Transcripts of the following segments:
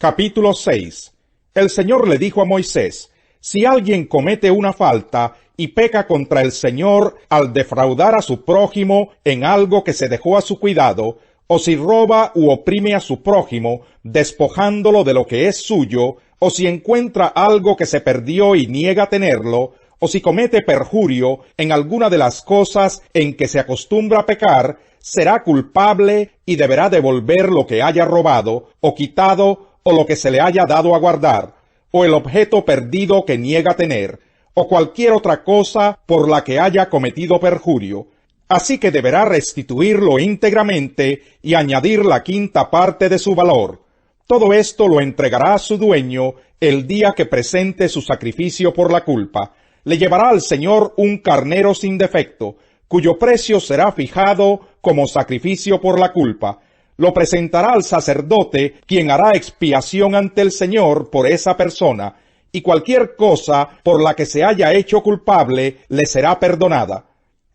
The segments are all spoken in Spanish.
Capítulo 6. El Señor le dijo a Moisés: si alguien comete una falta y peca contra el Señor al defraudar a su prójimo en algo que se dejó a su cuidado, o si roba u oprime a su prójimo, despojándolo de lo que es suyo, o si encuentra algo que se perdió y niega tenerlo, o si comete perjurio en alguna de las cosas en que se acostumbra a pecar, será culpable y deberá devolver lo que haya robado, o quitado, o lo que se le haya dado a guardar, o el objeto perdido que niega tener, o cualquier otra cosa por la que haya cometido perjurio. Así que deberá restituirlo íntegramente y añadir la quinta parte de su valor. Todo esto lo entregará a su dueño el día que presente su sacrificio por la culpa. Le llevará al Señor un carnero sin defecto, cuyo precio será fijado como sacrificio por la culpa. Lo presentará al sacerdote, quien hará expiación ante el Señor por esa persona, y cualquier cosa por la que se haya hecho culpable le será perdonada.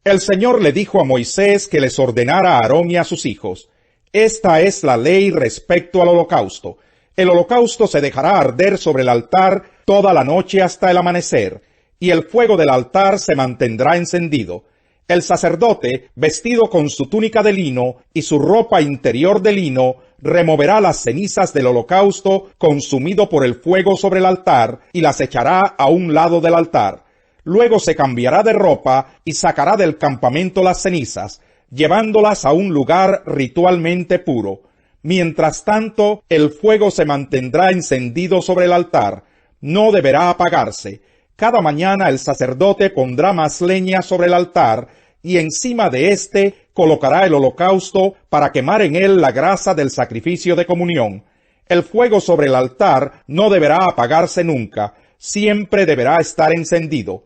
El Señor le dijo a Moisés que les ordenara a Aarón y a sus hijos: esta es la ley respecto al holocausto. El holocausto se dejará arder sobre el altar toda la noche hasta el amanecer, y el fuego del altar se mantendrá encendido. El sacerdote, vestido con su túnica de lino y su ropa interior de lino, removerá las cenizas del holocausto consumido por el fuego sobre el altar y las echará a un lado del altar. Luego se cambiará de ropa y sacará del campamento las cenizas, llevándolas a un lugar ritualmente puro. Mientras tanto, el fuego se mantendrá encendido sobre el altar. No deberá apagarse. Cada mañana el sacerdote pondrá más leña sobre el altar y encima de éste colocará el holocausto para quemar en él la grasa del sacrificio de comunión. El fuego sobre el altar no deberá apagarse nunca, siempre deberá estar encendido.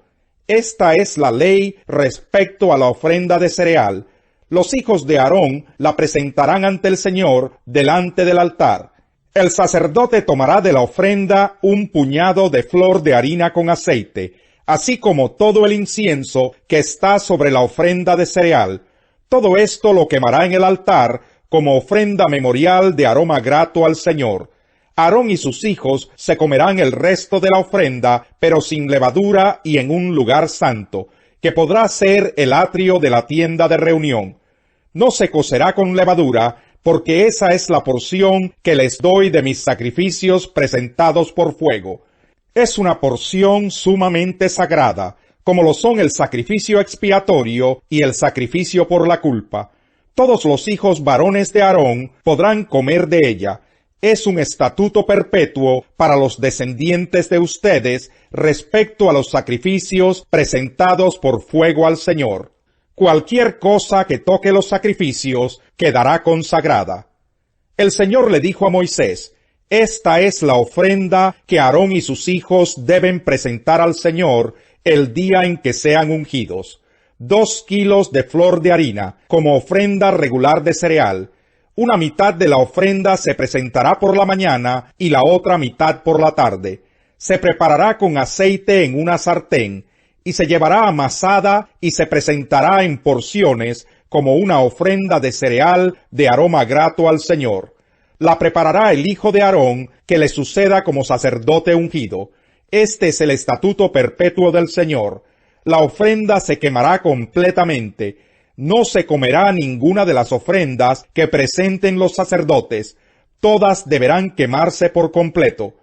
Esta es la ley respecto a la ofrenda de cereal. Los hijos de Aarón la presentarán ante el Señor delante del altar. El sacerdote tomará de la ofrenda un puñado de flor de harina con aceite, así como todo el incienso que está sobre la ofrenda de cereal. Todo esto lo quemará en el altar como ofrenda memorial de aroma grato al Señor. Aarón y sus hijos se comerán el resto de la ofrenda, pero sin levadura y en un lugar santo, que podrá ser el atrio de la tienda de reunión. No se cocerá con levadura, porque esa es la porción que les doy de mis sacrificios presentados por fuego. Es una porción sumamente sagrada, como lo son el sacrificio expiatorio y el sacrificio por la culpa. Todos los hijos varones de Aarón podrán comer de ella. Es un estatuto perpetuo para los descendientes de ustedes respecto a los sacrificios presentados por fuego al Señor. Cualquier cosa que toque los sacrificios quedará consagrada. El Señor le dijo a Moisés: esta es la ofrenda que Aarón y sus hijos deben presentar al Señor el día en que sean ungidos. 2 kilos de flor de harina, como ofrenda regular de cereal. Una mitad de la ofrenda se presentará por la mañana y la otra mitad por la tarde. Se preparará con aceite en una sartén, y se llevará amasada y se presentará en porciones como una ofrenda de cereal de aroma grato al Señor. La preparará el hijo de Aarón, que le suceda como sacerdote ungido. Este es el estatuto perpetuo del Señor. La ofrenda se quemará completamente. No se comerá ninguna de las ofrendas que presenten los sacerdotes. Todas deberán quemarse por completo.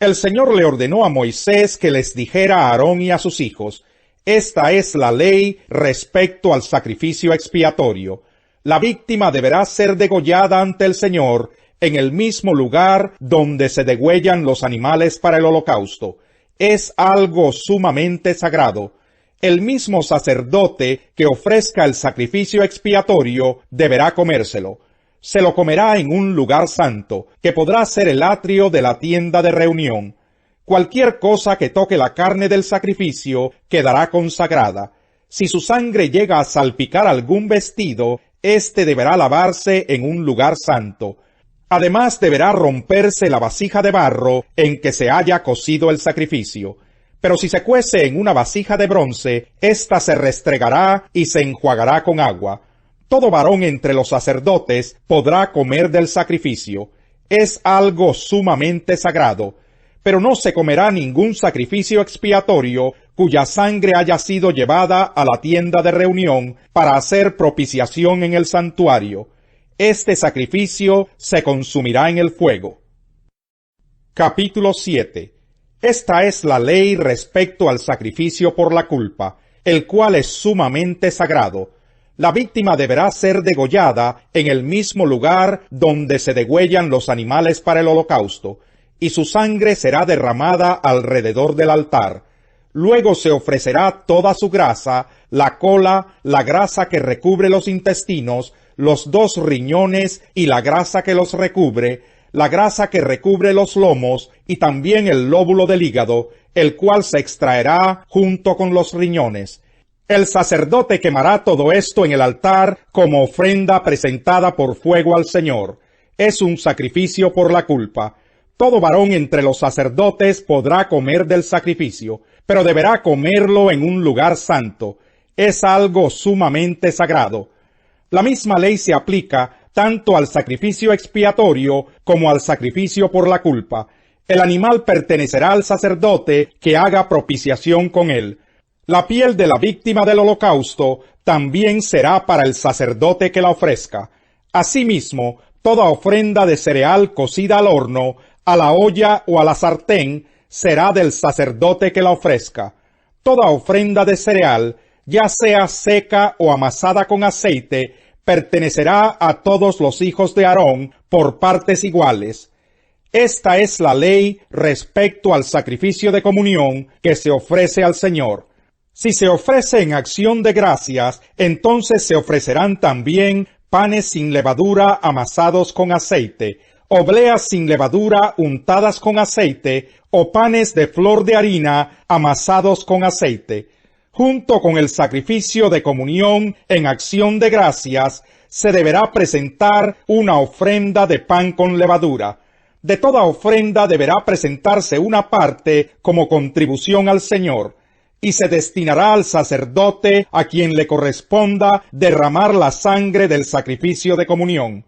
El Señor le ordenó a Moisés que les dijera a Aarón y a sus hijos: esta es la ley respecto al sacrificio expiatorio. La víctima deberá ser degollada ante el Señor en el mismo lugar donde se degüellan los animales para el holocausto. Es algo sumamente sagrado. El mismo sacerdote que ofrezca el sacrificio expiatorio deberá comérselo. Se lo comerá en un lugar santo, que podrá ser el atrio de la tienda de reunión. Cualquier cosa que toque la carne del sacrificio quedará consagrada. Si su sangre llega a salpicar algún vestido, éste deberá lavarse en un lugar santo. Además deberá romperse la vasija de barro en que se haya cocido el sacrificio. Pero si se cuece en una vasija de bronce, ésta se restregará y se enjuagará con agua. Todo varón entre los sacerdotes podrá comer del sacrificio. Es algo sumamente sagrado, pero no se comerá ningún sacrificio expiatorio cuya sangre haya sido llevada a la tienda de reunión para hacer propiciación en el santuario. Este sacrificio se consumirá en el fuego. Capítulo 7. Esta es la ley respecto al sacrificio por la culpa, el cual es sumamente sagrado. La víctima deberá ser degollada en el mismo lugar donde se degüellan los animales para el holocausto, y su sangre será derramada alrededor del altar. Luego se ofrecerá toda su grasa, la cola, la grasa que recubre los intestinos, los 2 riñones y la grasa que los recubre, la grasa que recubre los lomos y también el lóbulo del hígado, el cual se extraerá junto con los riñones. El sacerdote quemará todo esto en el altar como ofrenda presentada por fuego al Señor. Es un sacrificio por la culpa. Todo varón entre los sacerdotes podrá comer del sacrificio, pero deberá comerlo en un lugar santo. Es algo sumamente sagrado. La misma ley se aplica tanto al sacrificio expiatorio como al sacrificio por la culpa. El animal pertenecerá al sacerdote que haga propiciación con él. La piel de la víctima del holocausto también será para el sacerdote que la ofrezca. Asimismo, toda ofrenda de cereal cocida al horno, a la olla o a la sartén, será del sacerdote que la ofrezca. Toda ofrenda de cereal, ya sea seca o amasada con aceite, pertenecerá a todos los hijos de Aarón por partes iguales. Esta es la ley respecto al sacrificio de comunión que se ofrece al Señor. Si se ofrece en acción de gracias, entonces se ofrecerán también panes sin levadura amasados con aceite, obleas sin levadura untadas con aceite, o panes de flor de harina amasados con aceite. Junto con el sacrificio de comunión en acción de gracias, se deberá presentar una ofrenda de pan con levadura. De toda ofrenda deberá presentarse una parte como contribución al Señor, y se destinará al sacerdote a quien le corresponda derramar la sangre del sacrificio de comunión.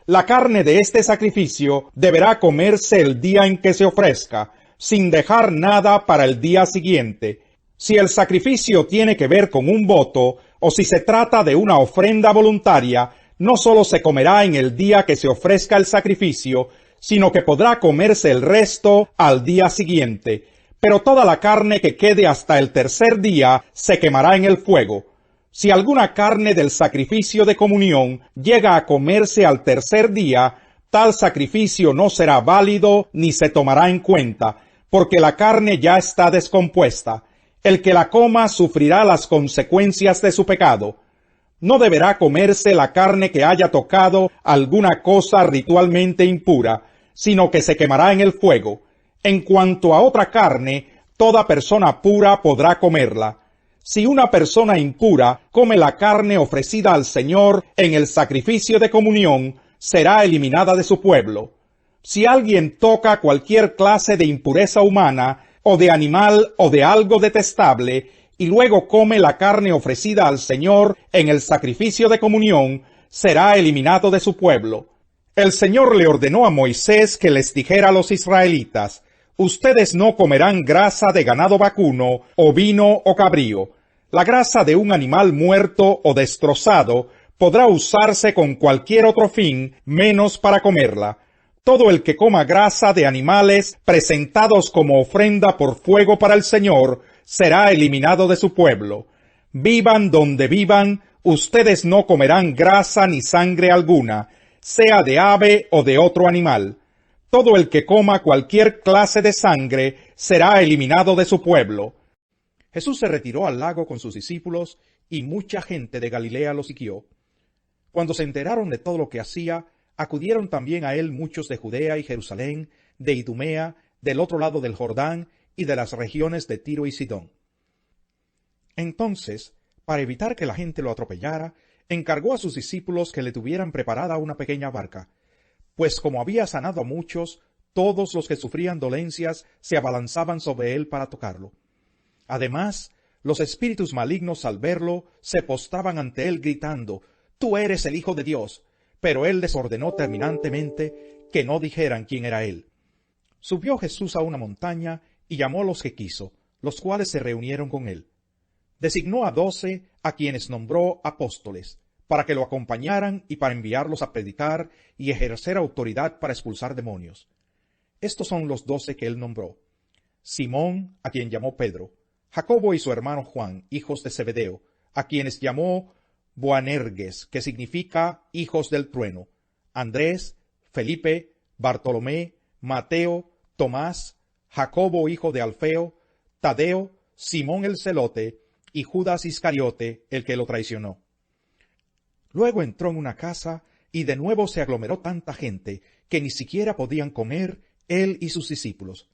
La carne de este sacrificio deberá comerse el día en que se ofrezca, sin dejar nada para el día siguiente. Si el sacrificio tiene que ver con un voto, o si se trata de una ofrenda voluntaria, no solo se comerá en el día que se ofrezca el sacrificio, sino que podrá comerse el resto al día siguiente. Pero toda la carne que quede hasta el tercer día se quemará en el fuego. Si alguna carne del sacrificio de comunión llega a comerse al tercer día, tal sacrificio no será válido ni se tomará en cuenta, porque la carne ya está descompuesta. El que la coma sufrirá las consecuencias de su pecado. No deberá comerse la carne que haya tocado alguna cosa ritualmente impura, sino que se quemará en el fuego. En cuanto a otra carne, toda persona pura podrá comerla. Si una persona impura come la carne ofrecida al Señor en el sacrificio de comunión, será eliminada de su pueblo. Si alguien toca cualquier clase de impureza humana, o de animal o de algo detestable, y luego come la carne ofrecida al Señor en el sacrificio de comunión, será eliminado de su pueblo. El Señor le ordenó a Moisés que les dijera a los israelitas: ustedes no comerán grasa de ganado vacuno, ovino o cabrío. La grasa de un animal muerto o destrozado podrá usarse con cualquier otro fin, menos para comerla. Todo el que coma grasa de animales presentados como ofrenda por fuego para el Señor será eliminado de su pueblo. Vivan donde vivan, ustedes no comerán grasa ni sangre alguna, sea de ave o de otro animal. Todo el que coma cualquier clase de sangre será eliminado de su pueblo. Jesús se retiró al lago con sus discípulos y mucha gente de Galilea lo siguió. Cuando se enteraron de todo lo que hacía, acudieron también a él muchos de Judea y Jerusalén, de Idumea, del otro lado del Jordán y de las regiones de Tiro y Sidón. Entonces, para evitar que la gente lo atropellara, encargó a sus discípulos que le tuvieran preparada una pequeña barca, pues como había sanado a muchos, todos los que sufrían dolencias se abalanzaban sobre él para tocarlo. Además, los espíritus malignos al verlo se postraban ante él gritando: «Tú eres el Hijo de Dios». Pero él les ordenó terminantemente que no dijeran quién era él. Subió Jesús a una montaña y llamó a los que quiso, los cuales se reunieron con él. Designó a 12, a quienes nombró apóstoles, para que lo acompañaran y para enviarlos a predicar y ejercer autoridad para expulsar demonios. Estos son los 12 que él nombró: Simón, a quien llamó Pedro; Jacobo y su hermano Juan, hijos de Zebedeo, a quienes llamó Boanerges, que significa hijos del trueno; Andrés, Felipe, Bartolomé, Mateo, Tomás, Jacobo hijo de Alfeo, Tadeo, Simón el celote, y Judas Iscariote, el que lo traicionó. Luego entró en una casa, y de nuevo se aglomeró tanta gente, que ni siquiera podían comer él y sus discípulos.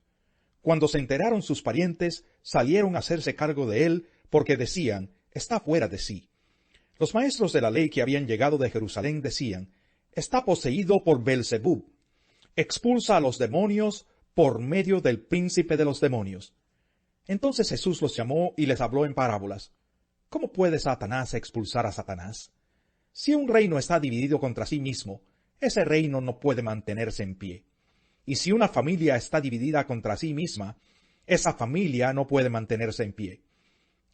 Cuando se enteraron sus parientes, salieron a hacerse cargo de él, porque decían: está fuera de sí. Los maestros de la ley que habían llegado de Jerusalén decían: está poseído por Beelzebub. Expulsa a los demonios por medio del príncipe de los demonios. Entonces Jesús los llamó y les habló en parábolas. ¿Cómo puede Satanás expulsar a Satanás? Si un reino está dividido contra sí mismo, ese reino no puede mantenerse en pie. Y si una familia está dividida contra sí misma, esa familia no puede mantenerse en pie.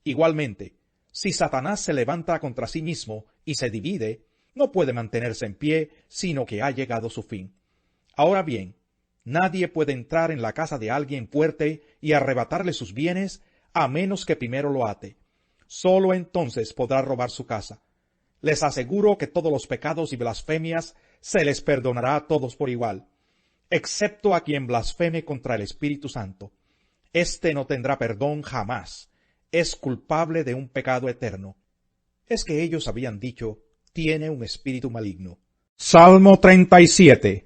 Igualmente, si Satanás se levanta contra sí mismo y se divide, no puede mantenerse en pie, sino que ha llegado su fin. Ahora bien, nadie puede entrar en la casa de alguien fuerte y arrebatarle sus bienes, a menos que primero lo ate. Solo entonces podrá robar su casa. Les aseguro que todos los pecados y blasfemias se les perdonará a todos por igual, excepto a quien blasfeme contra el Espíritu Santo. Este no tendrá perdón jamás. Es culpable de un pecado eterno. Es que ellos habían dicho: tiene un espíritu maligno. Salmo 37.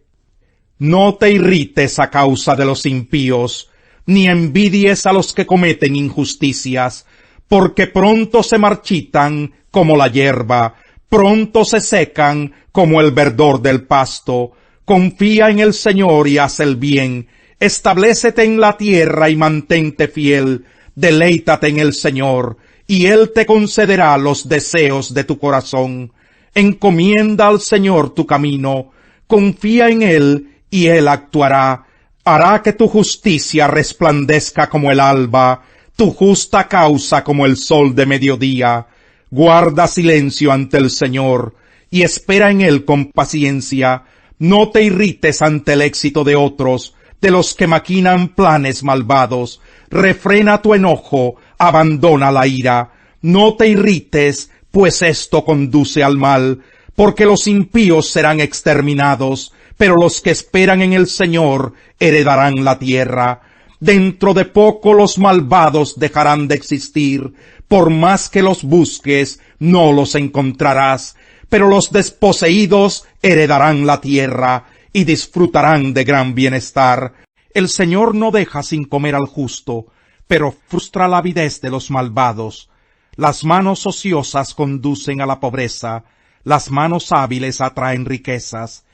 No te irrites a causa de los impíos, ni envidies a los que cometen injusticias, porque pronto se marchitan como la hierba, pronto se secan como el verdor del pasto. Confía en el Señor y haz el bien, establécete en la tierra y mantente fiel, deleítate en el Señor, y Él te concederá los deseos de tu corazón. Encomienda al Señor tu camino, confía en Él, y Él actuará. Hará que tu justicia resplandezca como el alba, tu justa causa como el sol de mediodía. Guarda silencio ante el Señor, y espera en Él con paciencia. No te irrites ante el éxito de otros, de los que maquinan planes malvados. Refrena tu enojo, abandona la ira. No te irrites, pues esto conduce al mal, porque los impíos serán exterminados, pero los que esperan en el Señor heredarán la tierra. Dentro de poco los malvados dejarán de existir, por más que los busques, no los encontrarás, pero los desposeídos heredarán la tierra y disfrutarán de gran bienestar. El Señor no deja sin comer al justo, pero frustra la avidez de los malvados. Las manos ociosas conducen a la pobreza, las manos hábiles atraen riquezas.